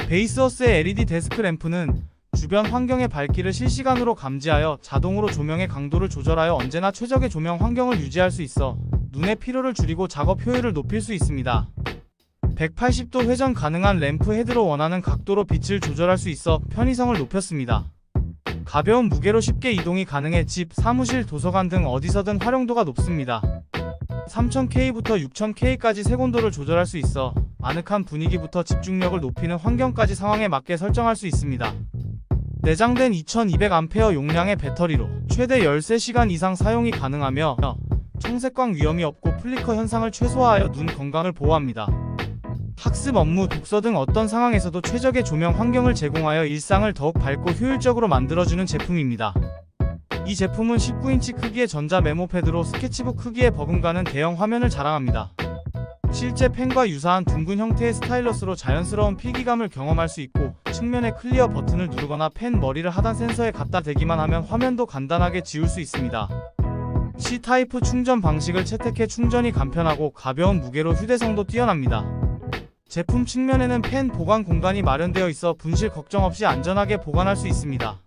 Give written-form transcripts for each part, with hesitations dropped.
베이스어스의 LED 데스크 램프는 주변 환경의 밝기를 실시간으로 감지하여 자동으로 조명의 강도를 조절하여 언제나 최적의 조명 환경을 유지할 수 있어 눈의 피로를 줄이고 작업 효율을 높일 수 있습니다. 180도 회전 가능한 램프 헤드로 원하는 각도로 빛을 조절할 수 있어 편의성을 높였습니다. 가벼운 무게로 쉽게 이동이 가능해 집, 사무실, 도서관 등 어디서든 활용도가 높습니다. 3000K부터 6000K까지 색온도를 조절할 수 있어 아늑한 분위기부터 집중력을 높이는 환경까지 상황에 맞게 설정할 수 있습니다. 내장된 2200A 용량의 배터리로 최대 13시간 이상 사용이 가능하며 청색광 위험이 없고 플리커 현상을 최소화하여 눈 건강을 보호합니다. 학습 업무, 독서 등 어떤 상황에서도 최적의 조명 환경을 제공하여 일상을 더욱 밝고 효율적으로 만들어주는 제품입니다. 이 제품은 19인치 크기의 전자 메모패드로 스케치북 크기에 버금가는 대형 화면을 자랑합니다. 실제 펜과 유사한 둥근 형태의 스타일러스로 자연스러운 필기감을 경험할 수 있고 측면에 클리어 버튼을 누르거나 펜 머리를 하단 센서에 갖다 대기만 하면 화면도 간단하게 지울 수 있습니다. C타입 충전 방식을 채택해 충전이 간편하고 가벼운 무게로 휴대성도 뛰어납니다. 제품 측면에는 펜 보관 공간이 마련되어 있어 분실 걱정 없이 안전하게 보관할 수 있습니다.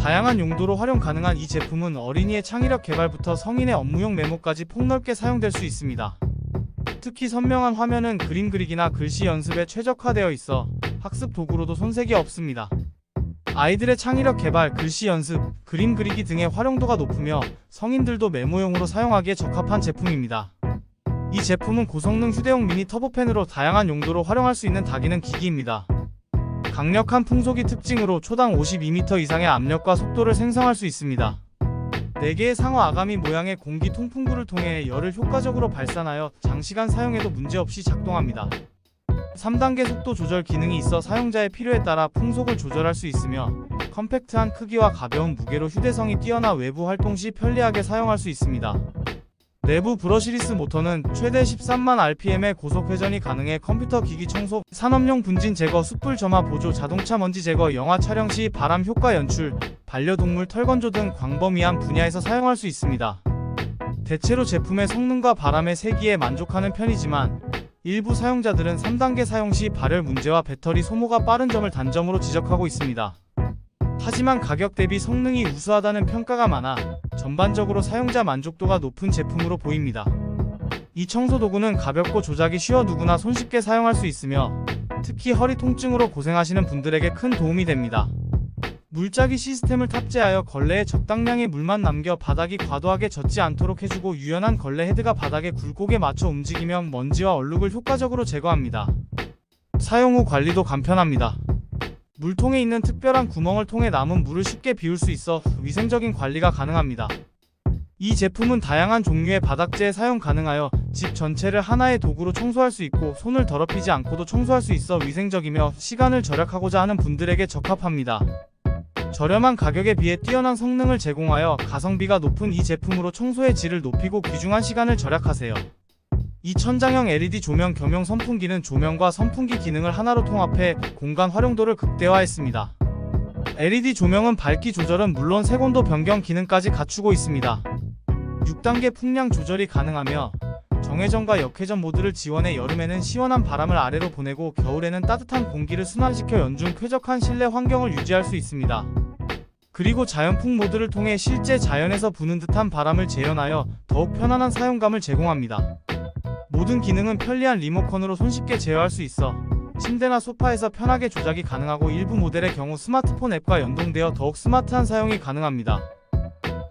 다양한 용도로 활용 가능한 이 제품은 어린이의 창의력 개발부터 성인의 업무용 메모까지 폭넓게 사용될 수 있습니다. 특히 선명한 화면은 그림 그리기나 글씨 연습에 최적화되어 있어 학습 도구로도 손색이 없습니다. 아이들의 창의력 개발, 글씨 연습, 그림 그리기 등의 활용도가 높으며 성인들도 메모용으로 사용하기에 적합한 제품입니다. 이 제품은 고성능 휴대용 미니 터보펜으로 다양한 용도로 활용할 수 있는 다기능 기기입니다. 강력한 풍속이 특징으로 초당 52m 이상의 압력과 속도를 생성할 수 있습니다. 4개의 상어 아가미 모양의 공기 통풍구를 통해 열을 효과적으로 발산하여 장시간 사용해도 문제없이 작동합니다. 3단계 속도 조절 기능이 있어 사용자의 필요에 따라 풍속을 조절할 수 있으며 컴팩트한 크기와 가벼운 무게로 휴대성이 뛰어나 외부 활동 시 편리하게 사용할 수 있습니다. 내부 브러시리스 모터는 최대 13만 rpm의 고속 회전이 가능해 컴퓨터 기기 청소, 산업용 분진 제거, 숯불 점화 보조, 자동차 먼지 제거, 영화 촬영 시 바람 효과 연출, 반려동물 털 건조 등 광범위한 분야에서 사용할 수 있습니다. 대체로 제품의 성능과 바람의 세기에 만족하는 편이지만 일부 사용자들은 3단계 사용 시 발열 문제와 배터리 소모가 빠른 점을 단점으로 지적하고 있습니다. 하지만 가격 대비 성능이 우수하다는 평가가 많아 전반적으로 사용자 만족도가 높은 제품으로 보입니다. 이 청소 도구는 가볍고 조작이 쉬워 누구나 손쉽게 사용할 수 있으며 특히 허리 통증으로 고생하시는 분들에게 큰 도움이 됩니다. 물짜기 시스템을 탑재하여 걸레에 적당량의 물만 남겨 바닥이 과도하게 젖지 않도록 해주고 유연한 걸레 헤드가 바닥의 굴곡에 맞춰 움직이며 먼지와 얼룩을 효과적으로 제거합니다. 사용 후 관리도 간편합니다. 물통에 있는 특별한 구멍을 통해 남은 물을 쉽게 비울 수 있어 위생적인 관리가 가능합니다. 이 제품은 다양한 종류의 바닥재에 사용 가능하여 집 전체를 하나의 도구로 청소할 수 있고 손을 더럽히지 않고도 청소할 수 있어 위생적이며 시간을 절약하고자 하는 분들에게 적합합니다. 저렴한 가격에 비해 뛰어난 성능을 제공하여 가성비가 높은 이 제품으로 청소의 질을 높이고 귀중한 시간을 절약하세요. 이 천장형 LED 조명 겸용 선풍기는 조명과 선풍기 기능을 하나로 통합해 공간 활용도를 극대화했습니다. LED 조명은 밝기 조절은 물론 색온도 변경 기능까지 갖추고 있습니다. 6단계 풍량 조절이 가능하며 정회전과 역회전 모드를 지원해 여름에는 시원한 바람을 아래로 보내고 겨울에는 따뜻한 공기를 순환시켜 연중 쾌적한 실내 환경을 유지할 수 있습니다. 그리고 자연풍 모드를 통해 실제 자연에서 부는 듯한 바람을 재현하여 더욱 편안한 사용감을 제공합니다. 모든 기능은 편리한 리모컨으로 손쉽게 제어할 수 있어 침대나 소파에서 편하게 조작이 가능하고 일부 모델의 경우 스마트폰 앱과 연동되어 더욱 스마트한 사용이 가능합니다.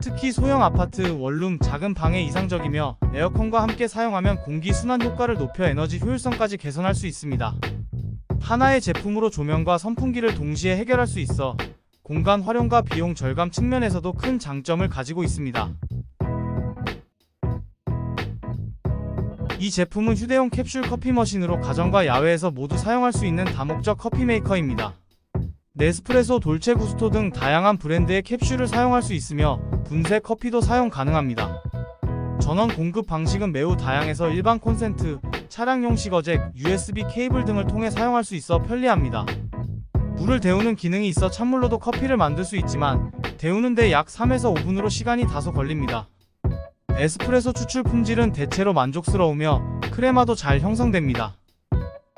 특히 소형 아파트, 원룸, 작은 방에 이상적이며 에어컨과 함께 사용하면 공기 순환 효과를 높여 에너지 효율성까지 개선할 수 있습니다. 하나의 제품으로 조명과 선풍기를 동시에 해결할 수 있어 공간 활용과 비용 절감 측면에서도 큰 장점을 가지고 있습니다. 이 제품은 휴대용 캡슐 커피 머신으로 가정과 야외에서 모두 사용할 수 있는 다목적 커피 메이커입니다. 네스프레소, 돌체 구스토 등 다양한 브랜드의 캡슐을 사용할 수 있으며 분쇄 커피도 사용 가능합니다. 전원 공급 방식은 매우 다양해서 일반 콘센트, 차량용 시거잭, USB 케이블 등을 통해 사용할 수 있어 편리합니다. 물을 데우는 기능이 있어 찬물로도 커피를 만들 수 있지만 데우는데 약 3에서 5분으로 시간이 다소 걸립니다. 에스프레소 추출 품질은 대체로 만족스러우며 크레마도 잘 형성됩니다.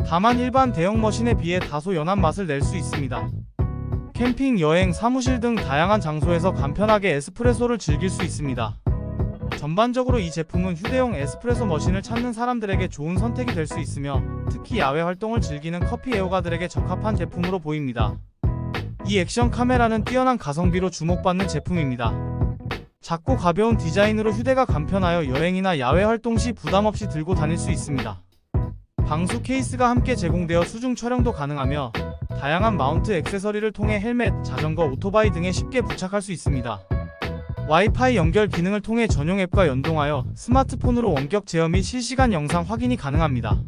다만 일반 대형 머신에 비해 다소 연한 맛을 낼 수 있습니다. 캠핑, 여행, 사무실 등 다양한 장소에서 간편하게 에스프레소를 즐길 수 있습니다. 전반적으로 이 제품은 휴대용 에스프레소 머신을 찾는 사람들에게 좋은 선택이 될 수 있으며 특히 야외 활동을 즐기는 커피 애호가들에게 적합한 제품으로 보입니다. 이 액션 카메라는 뛰어난 가성비로 주목받는 제품입니다. 작고 가벼운 디자인으로 휴대가 간편하여 여행이나 야외 활동 시 부담없이 들고 다닐 수 있습니다. 방수 케이스가 함께 제공되어 수중 촬영도 가능하며 다양한 마운트 액세서리를 통해 헬멧, 자전거, 오토바이 등에 쉽게 부착할 수 있습니다. 와이파이 연결 기능을 통해 전용 앱과 연동하여 스마트폰으로 원격 제어 및 실시간 영상 확인이 가능합니다.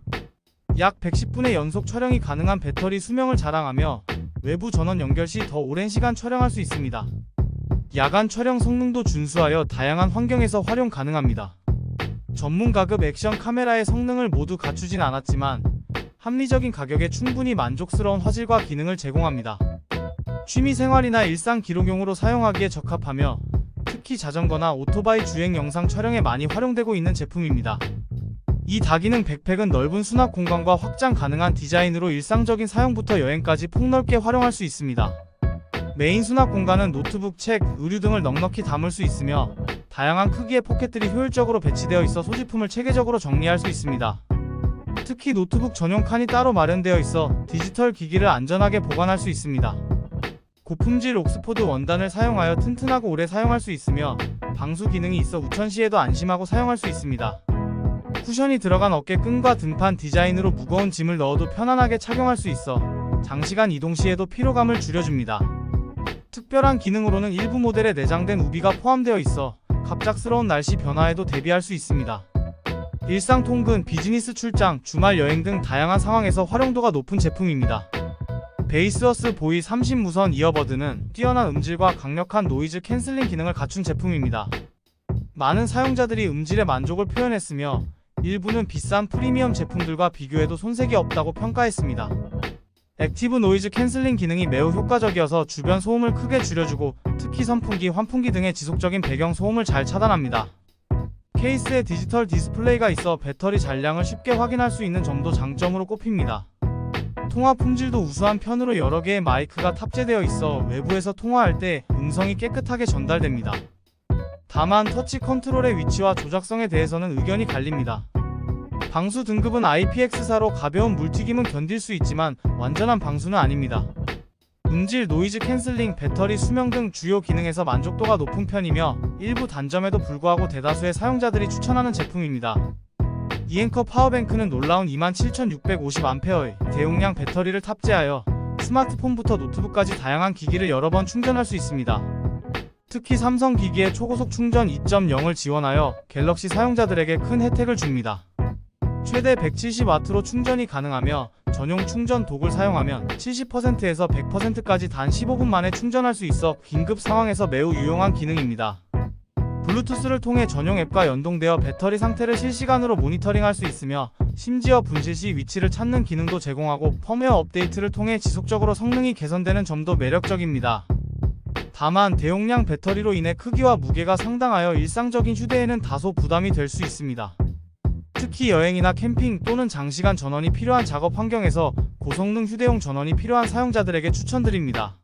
약 110분의 연속 촬영이 가능한 배터리 수명을 자랑하며 외부 전원 연결 시 더 오랜 시간 촬영할 수 있습니다. 야간 촬영 성능도 준수하여 다양한 환경에서 활용 가능합니다. 전문가급 액션 카메라의 성능을 모두 갖추진 않았지만 합리적인 가격에 충분히 만족스러운 화질과 기능을 제공합니다. 취미생활이나 일상 기록용으로 사용하기에 적합하며 특히 자전거나 오토바이 주행 영상 촬영에 많이 활용되고 있는 제품입니다. 이 다기능 백팩은 넓은 수납 공간과 확장 가능한 디자인으로 일상적인 사용부터 여행까지 폭넓게 활용할 수 있습니다. 메인 수납 공간은 노트북, 책, 의류 등을 넉넉히 담을 수 있으며 다양한 크기의 포켓들이 효율적으로 배치되어 있어 소지품을 체계적으로 정리할 수 있습니다. 특히 노트북 전용 칸이 따로 마련되어 있어 디지털 기기를 안전하게 보관할 수 있습니다. 고품질 옥스포드 원단을 사용하여 튼튼하고 오래 사용할 수 있으며 방수 기능이 있어 우천 시에도 안심하고 사용할 수 있습니다. 쿠션이 들어간 어깨끈과 등판 디자인으로 무거운 짐을 넣어도 편안하게 착용할 수 있어 장시간 이동 시에도 피로감을 줄여줍니다. 특별한 기능으로는 일부 모델에 내장된 우비가 포함되어 있어 갑작스러운 날씨 변화에도 대비할 수 있습니다. 일상 통근, 비즈니스 출장, 주말 여행 등 다양한 상황에서 활용도가 높은 제품입니다. 베이스어스 보이 30 무선 이어버드는 뛰어난 음질과 강력한 노이즈 캔슬링 기능을 갖춘 제품입니다. 많은 사용자들이 음질의 만족을 표현했으며 일부는 비싼 프리미엄 제품들과 비교해도 손색이 없다고 평가했습니다. 액티브 노이즈 캔슬링 기능이 매우 효과적이어서 주변 소음을 크게 줄여주고 특히 선풍기, 환풍기 등의 지속적인 배경 소음을 잘 차단합니다. 케이스에 디지털 디스플레이가 있어 배터리 잔량을 쉽게 확인할 수 있는 점도 장점으로 꼽힙니다. 통화 품질도 우수한 편으로 여러 개의 마이크가 탑재되어 있어 외부에서 통화할 때 음성이 깨끗하게 전달됩니다. 다만 터치 컨트롤의 위치와 조작성에 대해서는 의견이 갈립니다. 방수 등급은 IPX4로 가벼운 물튀김은 견딜 수 있지만 완전한 방수는 아닙니다. 음질, 노이즈 캔슬링, 배터리 수명 등 주요 기능에서 만족도가 높은 편이며 일부 단점에도 불구하고 대다수의 사용자들이 추천하는 제품입니다. 이앵커 파워뱅크는 놀라운 27,650A의 대용량 배터리를 탑재하여 스마트폰부터 노트북까지 다양한 기기를 여러 번 충전할 수 있습니다. 특히 삼성 기기에 초고속 충전 2.0을 지원하여 갤럭시 사용자들에게 큰 혜택을 줍니다. 최대 170W로 충전이 가능하며 전용 충전 독을 사용하면 70%에서 100%까지 단 15분 만에 충전할 수 있어 긴급 상황에서 매우 유용한 기능입니다. 블루투스를 통해 전용 앱과 연동되어 배터리 상태를 실시간으로 모니터링할 수 있으며 심지어 분실 시 위치를 찾는 기능도 제공하고 펌웨어 업데이트를 통해 지속적으로 성능이 개선되는 점도 매력적입니다. 다만 대용량 배터리로 인해 크기와 무게가 상당하여 일상적인 휴대에는 다소 부담이 될 수 있습니다. 특히 여행이나 캠핑 또는 장시간 전원이 필요한 작업 환경에서 고성능 휴대용 전원이 필요한 사용자들에게 추천드립니다.